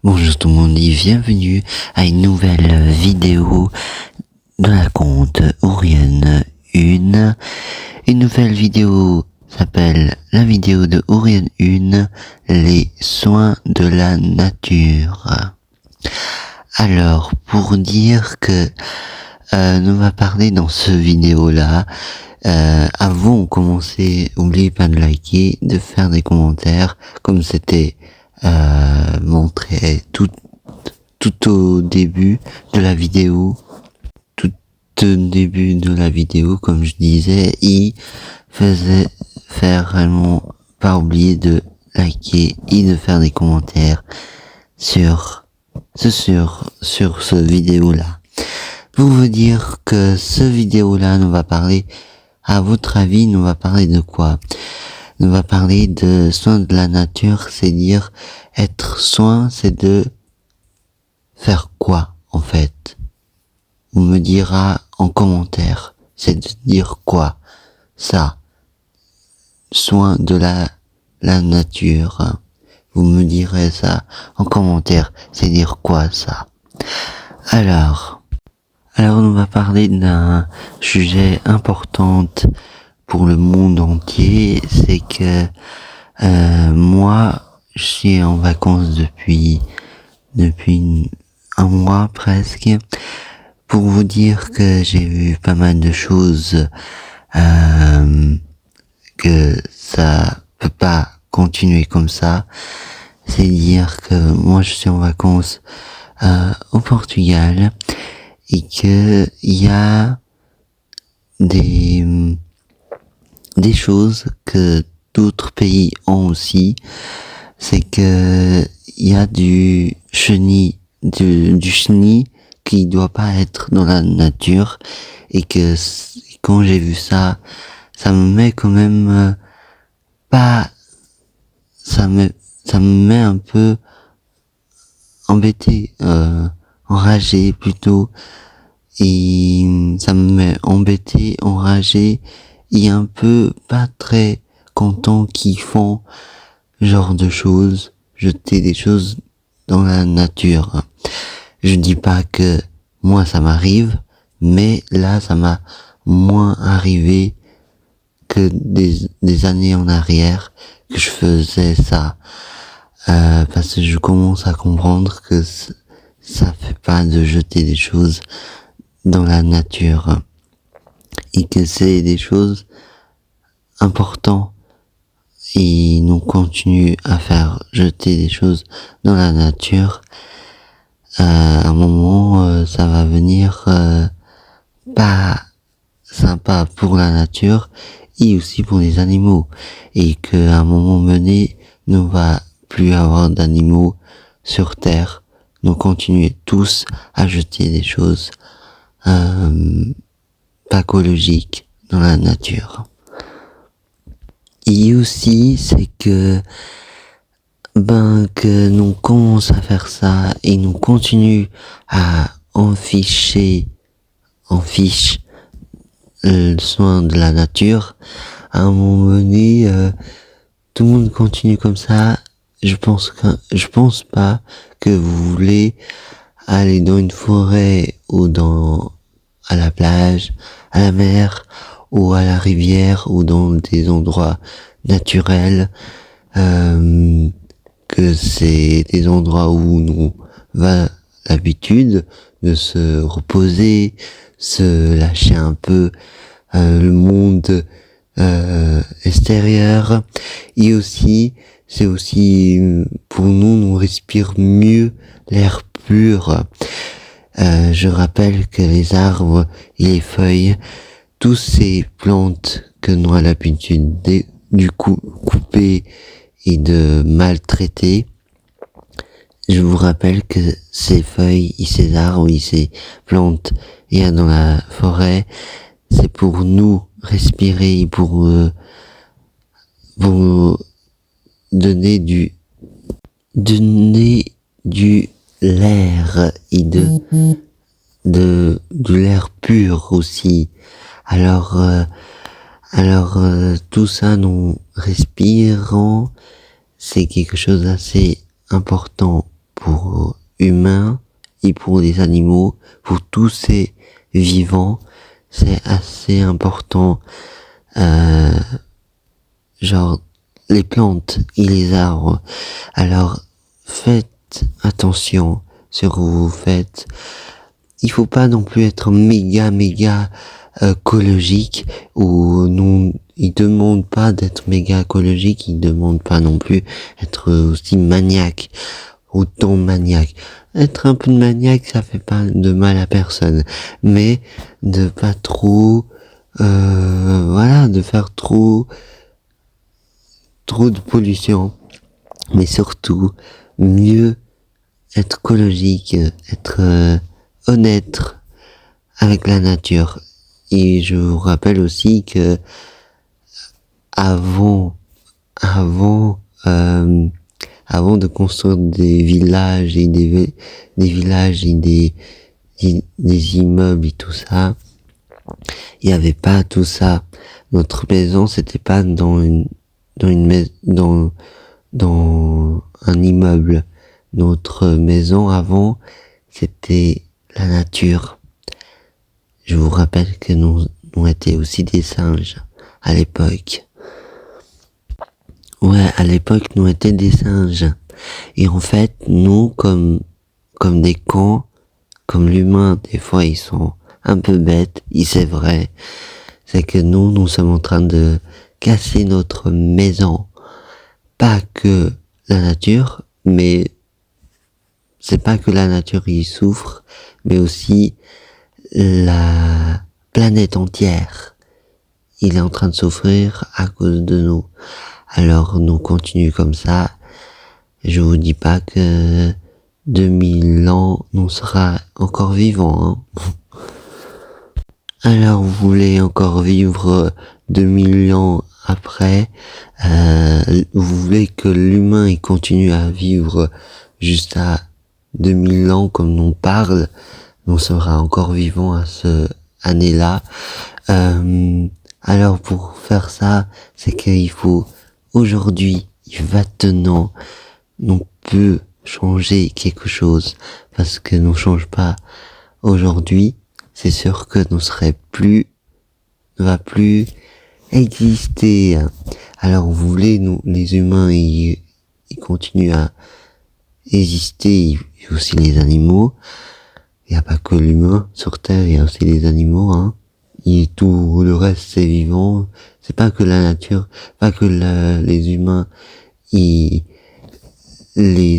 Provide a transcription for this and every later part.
Bonjour tout le monde et bienvenue à une nouvelle vidéo de la conte Orion 1. Une nouvelle vidéo s'appelle la vidéo de Orion 1, les soins de la nature. Alors, pour dire que on va parler dans ce vidéo-là, avant de commencer, n'oubliez pas de liker, de faire des commentaires, comme c'était montré tout au début de la vidéo. Tout au début de la vidéo, comme je disais, il faisait faire vraiment pas oublier de liker et de faire des commentaires sur ce vidéo-là. Pour vous dire que ce vidéo-là, nous va parler, à votre avis, nous va parler de quoi? Nous va parler de soins de la nature, c'est dire, être soin, c'est de faire quoi, en fait? On me dira en commentaire, c'est de dire quoi? Ça. Soin de la nature. Vous me direz ça en commentaire, c'est dire quoi, ça? Alors, on va parler d'un sujet important pour le monde entier, c'est que moi, je suis en vacances depuis un mois presque, pour vous dire que j'ai vu pas mal de choses, que ça peut pas continuer comme ça. C'est dire que moi je suis en vacances au Portugal, et que il y a des choses que d'autres pays ont aussi, c'est que il y a du chenil qui doit pas être dans la nature, et que quand j'ai vu ça, ça me met quand même ça me met un peu embêté, enragé plutôt, et ça me met embêté, enragé, et un peu pas très content qu'ils font genre de choses, jeter des choses dans la nature. Je dis pas que moi ça m'arrive, mais là ça m'a moins arrivé que des années en arrière que je faisais ça, parce que je commence à comprendre que ça fait pas de jeter des choses dans la nature, et que c'est des choses importantes, et nous continue à faire jeter des choses dans la nature. À un moment, ça va venir pas sympa pour la nature et aussi pour les animaux, et qu'à un moment donné, nous va plus avoir d'animaux sur terre. Nous continuer tous à jeter des choses pas écologiques dans la nature. Et aussi, c'est que nous commençons à faire ça, et nous continuons à fiche le soin de la nature. À un moment donné, tout le monde continue comme ça. Je pense pas que vous voulez aller dans une forêt ou à la plage, à la mer, ou à la rivière, ou dans des endroits naturels, que c'est des endroits où nous va l'habitude de se reposer, se lâcher un peu le monde extérieur. Et aussi, c'est aussi pour nous respire mieux l'air pur. Je rappelle que les arbres et les feuilles, tous ces plantes que nous avons l'habitude du coup couper et de maltraiter, je vous rappelle que ces feuilles et ces arbres et ces plantes il y a dans la forêt, c'est pour nous respirer, pour donner du l'air, et de l'air pur aussi. Alors tout ça, nous respirons, c'est quelque chose d'assez important pour humains et pour les animaux, pour tous ces vivants, c'est assez important. Genre les plantes et les arbres. Alors faites attention sur ce que vous faites. Il faut pas non plus être méga écologique, ou non, il demande pas d'être méga écologique, il demande pas non plus être aussi maniaque, autant maniaque. Être un peu de maniaque, ça fait pas de mal à personne, mais de pas trop, voilà, de faire trop de pollution, mais surtout mieux être écologique, être honnête avec la nature. Et je vous rappelle aussi que avant de construire des villages et des villages et des immeubles et tout ça, il n'y avait pas tout ça. Notre maison, c'était pas dans un immeuble. Notre maison avant, c'était la nature. Je vous rappelle que nous étions aussi des singes à l'époque. Ouais, à l'époque, nous étions des singes. Et en fait, nous, comme des cons, comme l'humain, des fois, ils sont un peu bêtes, et c'est vrai. C'est que nous sommes en train de casser notre maison. Pas que la nature, mais c'est pas que la nature y souffre, mais aussi la planète entière. Il est en train de souffrir à cause de nous. Alors nous continuons comme ça. Je vous dis pas que 2000 ans, on sera encore vivant. Alors vous voulez encore vivre 2000 ans après, vous voulez que l'humain il continue à vivre juste à 2000 ans comme on parle, on sera encore vivant à ce année-là. Alors pour faire ça, c'est qu'il faut aujourd'hui, maintenant, on peut changer quelque chose, parce que nous change pas aujourd'hui, c'est sûr que nous ne va plus exister. Alors vous voulez, nous, les humains, ils continuent à exister, et aussi les animaux. Il n'y a pas que l'humain sur Terre, il y a aussi les animaux, Et tout le reste, c'est vivant. C'est pas que la nature, pas que les humains, les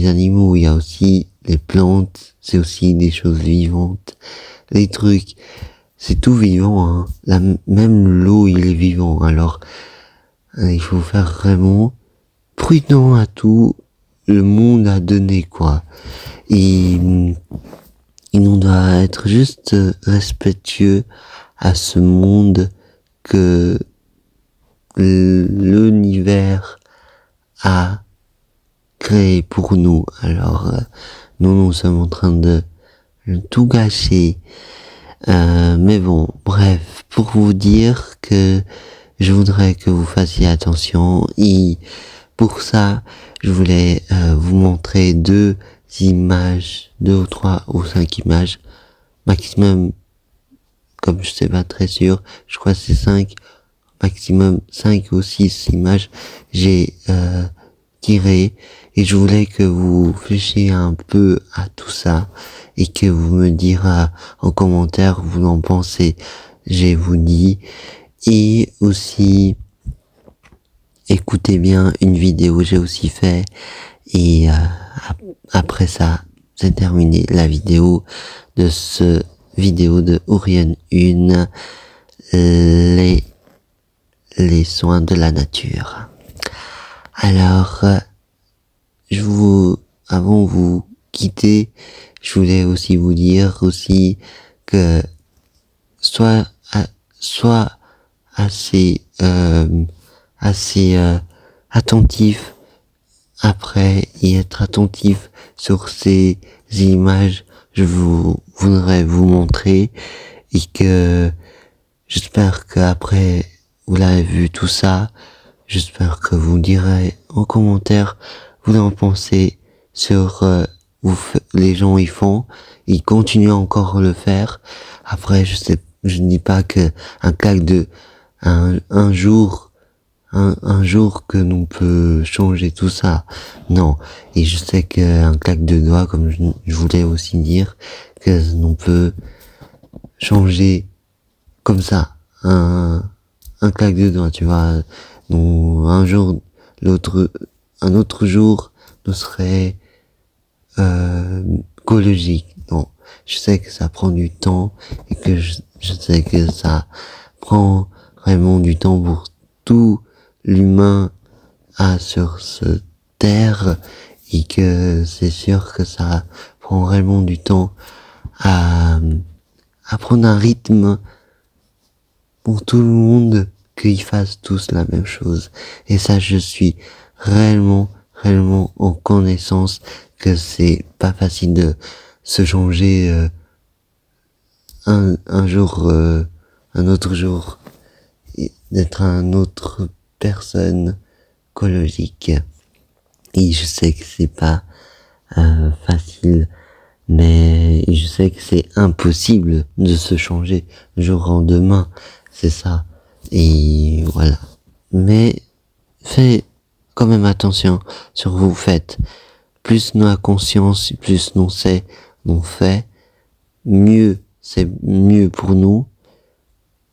animaux, il y a aussi les plantes, c'est aussi des choses vivantes. Les trucs, c'est tout vivant, même l'eau, il est vivant. Alors, il faut faire vraiment prudent à tout le monde a donné, quoi. Et on doit être juste respectueux à ce monde que l'univers a créé pour nous. Alors, nous sommes en train de tout gâcher. Mais bon, bref, pour vous dire que je voudrais que vous fassiez attention, et pour ça, je voulais vous montrer 2 images, 2 ou 3 ou 5 images, maximum, comme je sais pas très sûr, je crois que c'est 5, maximum 5 ou 6 images, j'ai tiré, et je voulais que vous réfléchissiez un peu à tout ça, et que vous me direz en commentaire vous en pensez, j'ai vous dit, et aussi, écoutez bien une vidéo j'ai aussi fait, et après ça, c'est terminé la vidéo de ce vidéo de Orion 1, les soins de la nature. Alors, avant de vous quitter, je voulais aussi vous dire aussi que soit assez attentif après, et être attentif sur ces images je voudrais vous montrer, et que j'espère qu'après vous l'avez vu tout ça, j'espère que vous direz en commentaire vous en pensez sur les gens y font, ils continuent encore à le faire. Après, je ne dis pas que un jour, un jour que l'on peut changer tout ça. Non. Et je sais qu'un claque de doigts, comme je voulais aussi dire, que l'on peut changer comme ça. Un claque de doigts, tu vois. Donc, un jour, un autre jour, nous serait, écologique. Non. Je sais que ça prend du temps et que je sais que ça prend vraiment du temps pour tout l'humain sur ce terre et que c'est sûr que ça prend vraiment du temps à prendre un rythme pour tout le monde, qu'ils fassent tous la même chose. Et ça, je suis réellement en connaissance que c'est pas facile de se changer un jour, un autre jour, et d'être une autre personne écologique. Et je sais que c'est pas facile, mais je sais que c'est impossible de se changer jour en demain, c'est ça. Et voilà. Mais faites quand même attention sur vous faites. Plus nous a conscience, plus nous sait, nous fait, mieux c'est mieux pour nous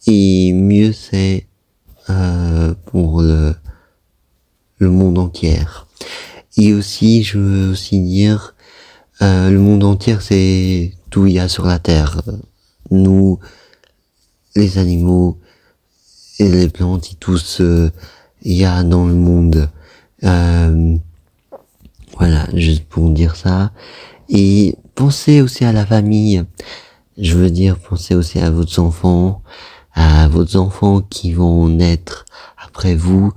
et mieux c'est pour le monde entier. Et aussi, je veux aussi dire, le monde entier, c'est tout il y a sur la terre. Nous, les animaux et les plantes et tout ce il y a dans le monde. Voilà, juste pour dire ça. Et pensez aussi à la famille. Je veux dire, pensez aussi à vos enfants qui vont naître après vous,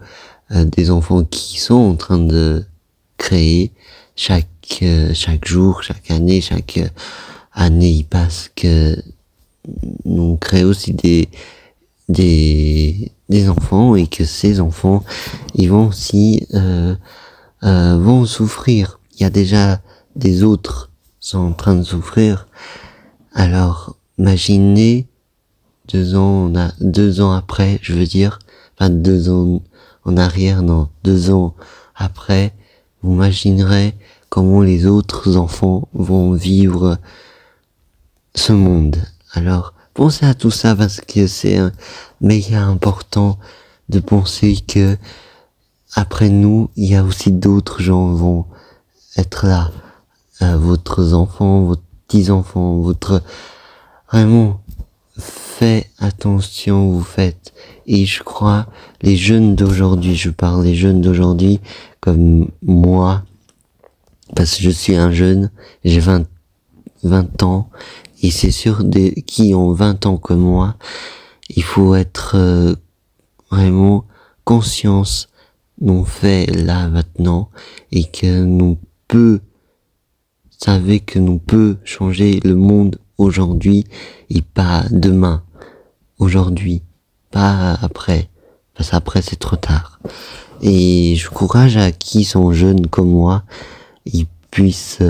des enfants qui sont en train de créer chaque jour, chaque année, il passe que on crée aussi des enfants et que ces enfants, ils vont aussi vont souffrir. Il y a déjà des autres sont en train de souffrir. Alors, imaginez 2 ans après, je veux dire, enfin 2 ans en arrière, non, 2 ans après, vous imaginerez comment les autres enfants vont vivre ce monde. Alors, pensez à tout ça parce que c'est méga important de penser que après nous, il y a aussi d'autres gens vont être là. Votre enfant, vos petits-enfants, vraiment, faites attention, vous faites. Et je crois, les jeunes d'aujourd'hui, je parle des jeunes d'aujourd'hui, comme moi, parce que je suis un jeune, j'ai 20 ans, et c'est sûr, qui ont 20 ans comme moi, il faut être vraiment conscience nous fait là maintenant, et que savez que nous peut changer le monde aujourd'hui et pas demain. Aujourd'hui, pas après. Parce qu'après c'est trop tard. Et je courage à qui sont jeunes comme moi, ils puissent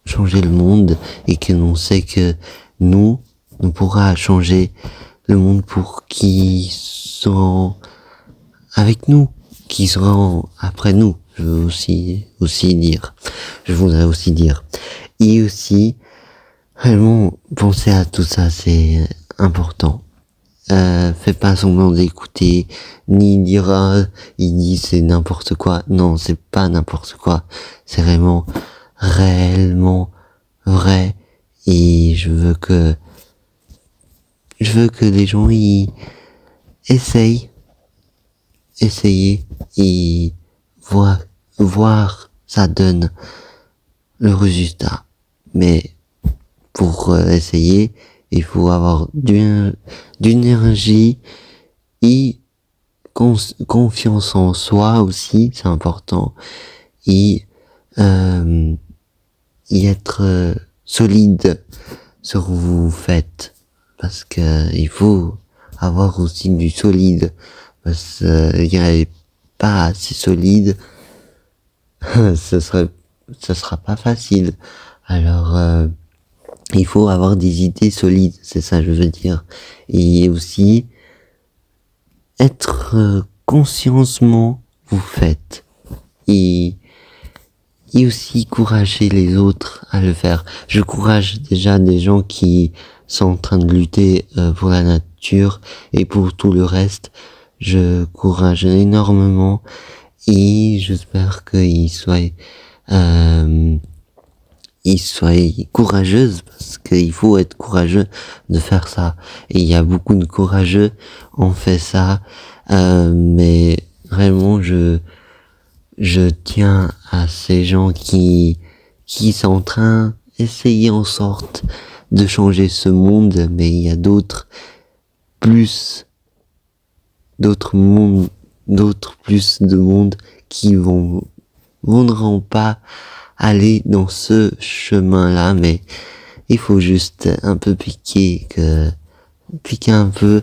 changer le monde et que l'on sait que on pourra changer le monde pour qui sont avec nous, qui seront après nous. Je veux aussi dire. Je voudrais aussi dire. Et aussi, vraiment, penser à tout ça, c'est important. Fais pas semblant d'écouter, ni dire, il dit c'est n'importe quoi. Non, c'est pas n'importe quoi. C'est vraiment, réellement vrai. Et je veux que les gens, ils essayent, essayer et voir ça donne le résultat. Mais pour essayer, il faut avoir d'énergie et confiance en soi aussi, c'est important. Et être solide sur ce que vous faites. Parce que il faut avoir aussi du solide. Parce qu'il n'y a pas assez solide, ce serait ça sera pas facile. Alors, il faut avoir des idées solides, c'est ça je veux dire. Et aussi, être consciencement vous faites. Et aussi encourager les autres à le faire. Je encourage déjà des gens qui sont en train de lutter pour la nature et pour tout le reste. Je encourage énormément et j'espère qu'ils soient courageuses parce qu'il faut être courageux de faire ça. Et il y a beaucoup de courageux on fait ça, mais vraiment je tiens à ces gens qui sont en train d'essayer en sorte de changer ce monde, mais il y a d'autres plus de monde qui voudront pas aller dans ce chemin-là, mais il faut juste un peu piquer un peu,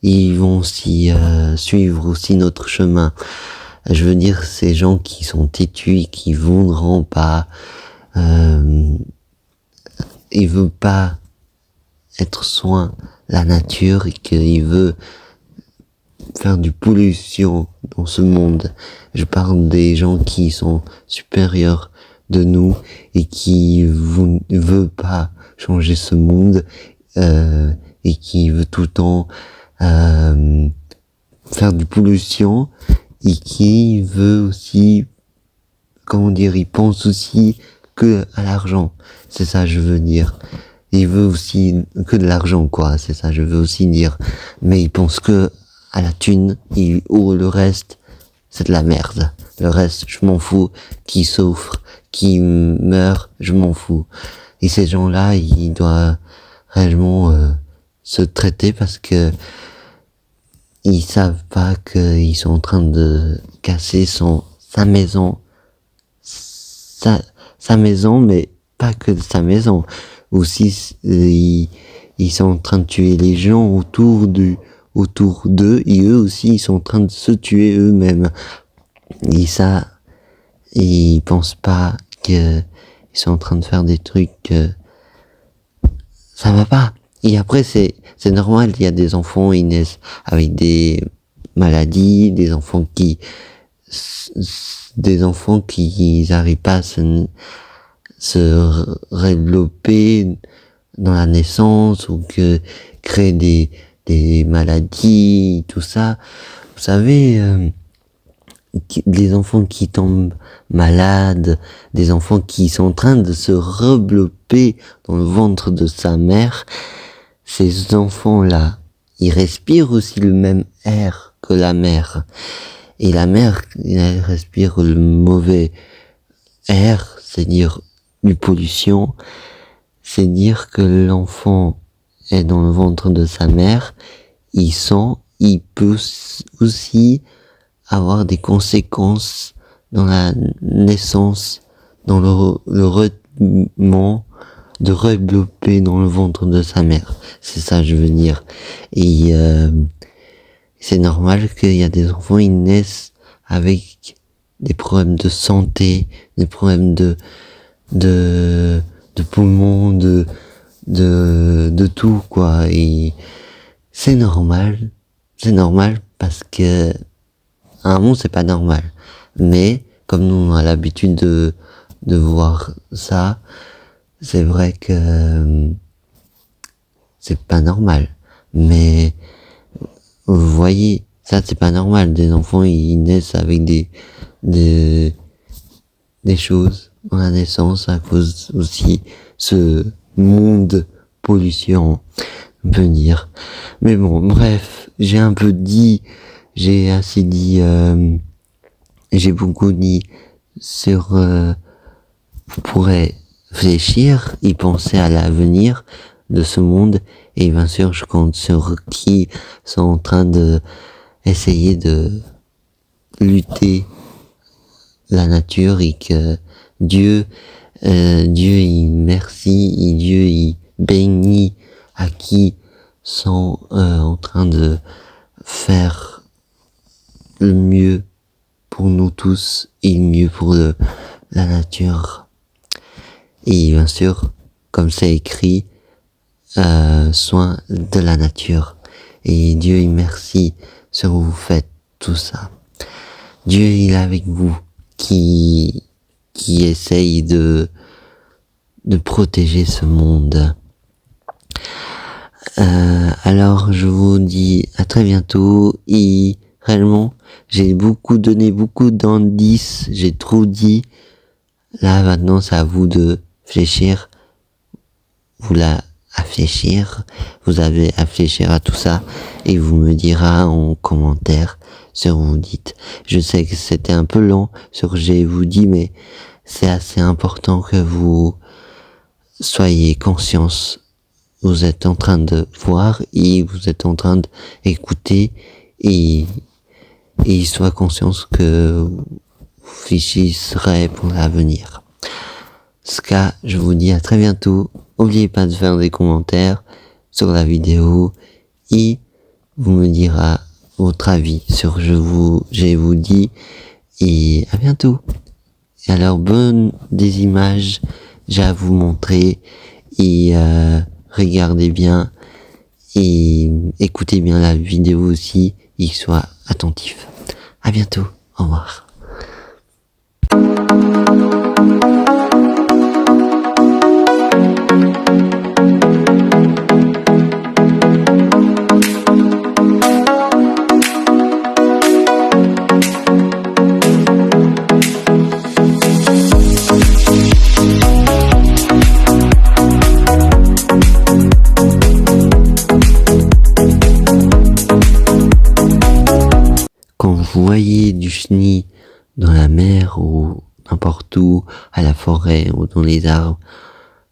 ils vont aussi suivre aussi notre chemin. Je veux dire, ces gens qui sont têtus et qui voudront pas, ils veulent pas être soin la nature et qu'ils veulent faire du pollution dans ce monde. Je parle des gens qui sont supérieurs de nous et qui veulent pas changer ce monde, et qui veulent tout le temps faire du pollution et qui veut aussi, comment dire, il pense aussi que à l'argent. C'est ça je veux dire. Il veut aussi que de l'argent, quoi. C'est ça je veux aussi dire. Mais il pense que à la thune, ou le reste, c'est de la merde. Le reste, je m'en fous. Qui souffre, qui meurt, je m'en fous. Et ces gens-là, ils doivent réellement se traiter parce que ils savent pas qu'ils sont en train de casser sa maison, sa maison, mais pas que sa maison. Aussi, ils sont en train de tuer les gens autour d'eux, et eux aussi, ils sont en train de se tuer eux-mêmes. Et ça, ils pensent pas qu'ils sont en train de faire des trucs, ça va pas. Et après, c'est normal, il y a des enfants, ils naissent avec des maladies, des enfants qui n'arrivent pas à se développer dans la naissance, ou que créent des maladies, tout ça. Vous savez, les enfants qui tombent malades, des enfants qui sont en train de se développer dans le ventre de sa mère, ces enfants-là, ils respirent aussi le même air que la mère. Et la mère, elle respire le mauvais air, c'est-à-dire une pollution, c'est dire que l'enfant est dans le ventre de sa mère, il peut aussi avoir des conséquences dans la naissance, dans le redéveloppement de développer dans le ventre de sa mère. C'est ça je veux dire. Et c'est normal qu'il y a des enfants, ils naissent avec des problèmes de santé, des problèmes de poumons, de tout, quoi. Et c'est normal parce que à un moment c'est pas normal. Mais comme nous on a l'habitude de voir ça, c'est vrai que c'est pas normal. Mais vous voyez, ça c'est pas normal. Des enfants ils naissent avec des choses à la naissance à cause aussi ce monde pollution, on peut dire. Mais bon, bref, j'ai assez dit, j'ai beaucoup dit sur, vous pourrez réfléchir et penser à l'avenir de ce monde, et bien sûr je compte sur qui sont en train de essayer de lutter la nature, et que Dieu il merci, et Dieu il bénit à qui sont en train de faire le mieux pour nous tous et le mieux pour la nature. Et bien sûr, comme c'est écrit, soin de la nature. Et Dieu est merci sur vous faites tout ça. Dieu il est avec vous, qui essaye de protéger ce monde. Alors je vous dis à très bientôt et réellement j'ai donné beaucoup d'indices, j'ai trop dit. Là maintenant c'est à vous de réfléchir, vous avez à réfléchir à tout ça et vous me dira en commentaire ce que vous dites. Je sais que c'était un peu lent ce que j'ai vous dit, mais c'est assez important que vous soyez conscients. Vous êtes en train de voir et vous êtes en train d'écouter et soyez conscients que vous réfléchirez pour l'avenir. En ce cas, je vous dis à très bientôt. N'oubliez pas de faire des commentaires sur la vidéo et vous me direz votre avis sur ce que j'ai vous dit et à bientôt. Et alors, bonne des images, j'ai à vous montrer et regardez bien et écoutez bien la vidéo aussi et soyez attentifs. À bientôt. Au revoir. Quand vous voyez du chenille dans la mer ou n'importe où, à la forêt ou dans les arbres,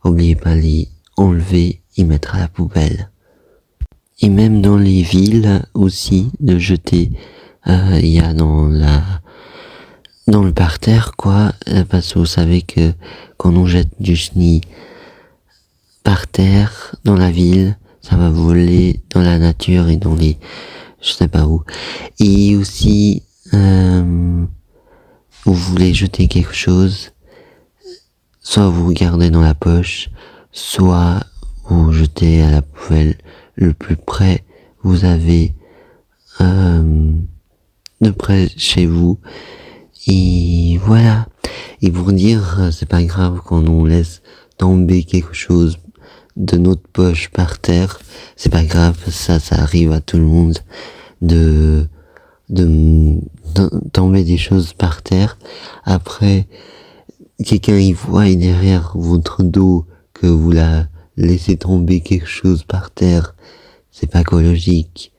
n'oubliez pas les enlever et mettre à la poubelle. Et même dans les villes aussi, de jeter, il y a dans le parterre quoi, parce que vous savez que quand on jette du chenille par terre, dans la ville, ça va voler dans la nature et dans les, je sais pas où. Et aussi, vous voulez jeter quelque chose, soit vous regardez dans la poche, soit vous jetez à la poubelle le plus près vous avez de près chez vous. Et voilà. Et pour dire, c'est pas grave quand on laisse tomber quelque chose de notre poche par terre, c'est pas grave, ça arrive à tout le monde de tomber des choses par terre. Après, quelqu'un y voit derrière votre dos que vous la laissez tomber quelque chose par terre, c'est pas écologique.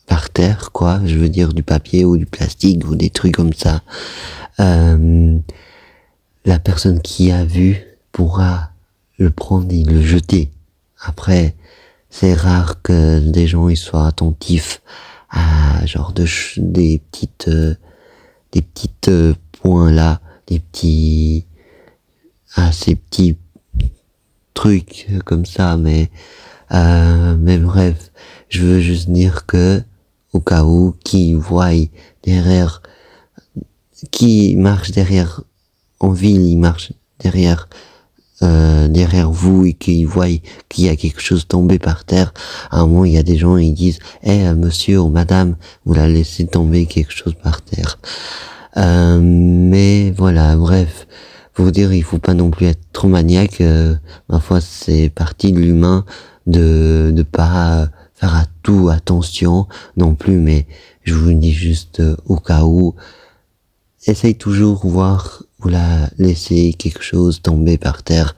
Par terre, quoi, je veux dire du papier ou du plastique ou des trucs comme ça. La personne qui a vu pourra le prendre et le jeter. Après, c'est rare que des gens ils soient attentifs à genre des petites points là, ces petits trucs comme ça, mais bref, je veux juste dire que au cas où qui voit derrière, qui marche derrière en ville, il marche derrière vous et qu'il voit qu'il y a quelque chose tombé par terre, à un moment il y a des gens ils disent monsieur ou madame, vous la laissez tomber quelque chose par terre. Mais voilà, bref, pour vous dire, il faut pas non plus être trop maniaque. Ma foi, c'est partie de l'humain de pas faire à tout attention non plus, mais je vous dis juste au cas où, essaye toujours voir vous la laissez quelque chose tomber par terre,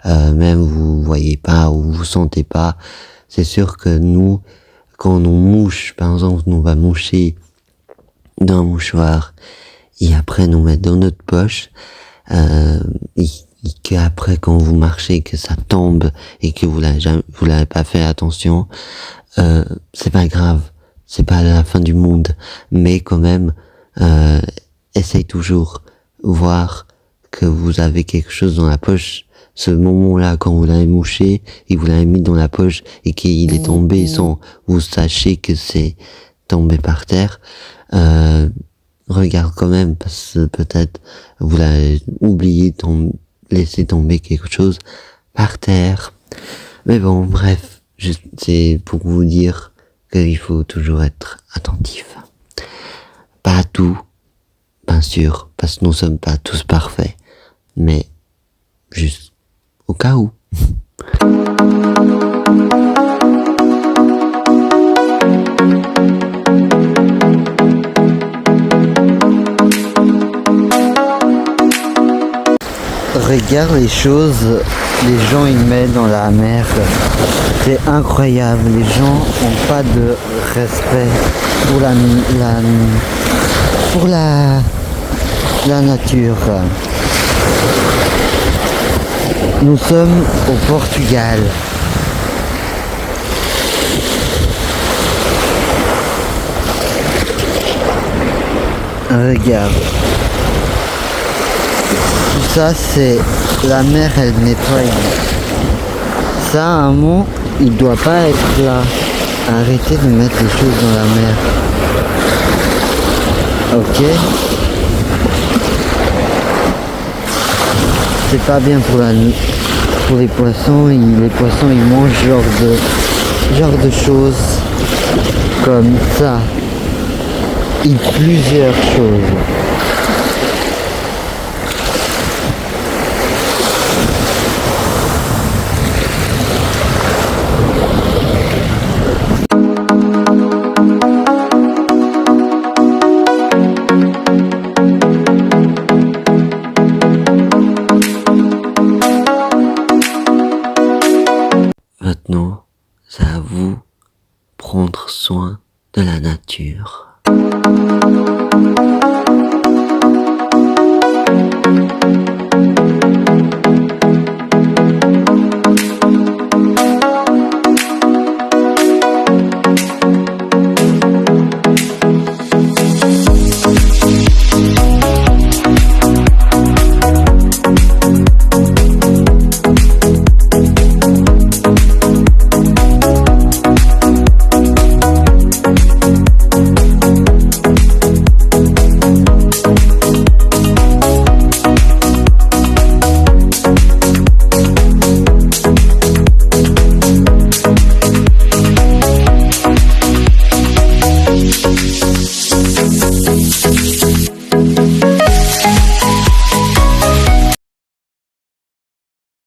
même vous voyez pas ou vous sentez pas. C'est sûr que nous, quand on mouche, par exemple, on va moucher d'un mouchoir et après nous mettre dans notre poche, et qu'après quand vous marchez que ça tombe et que vous l'avez pas fait attention, c'est pas grave, c'est pas la fin du monde, mais quand même essaye toujours voir que vous avez quelque chose dans la poche. Ce moment-là, quand vous l'avez mouché et vous l'avez mis dans la poche et qu'il est tombé sans vous sachez que c'est tombé par terre, regarde quand même, parce que peut-être vous l'avez oublié, laissé tomber quelque chose par terre. Mais bon, bref, c'est pour vous dire qu'il faut toujours être attentif. Pas à tout, bien sûr, parce que nous sommes pas tous parfaits, mais juste au cas où. Regarde les choses, les gens ils mettent dans la mer. C'est incroyable, les gens ont pas de respect pour la nature. Nous sommes au Portugal. Regarde. Tout ça, c'est la mer, elle nettoie. Ça, à un moment, il doit pas être là. Arrêtez de mettre les choses dans la mer. Ok? C'est pas bien pour les poissons. Les poissons, ils mangent genre de choses comme ça. Et plusieurs choses. Maintenant, c'est à vous de prendre soin de la nature.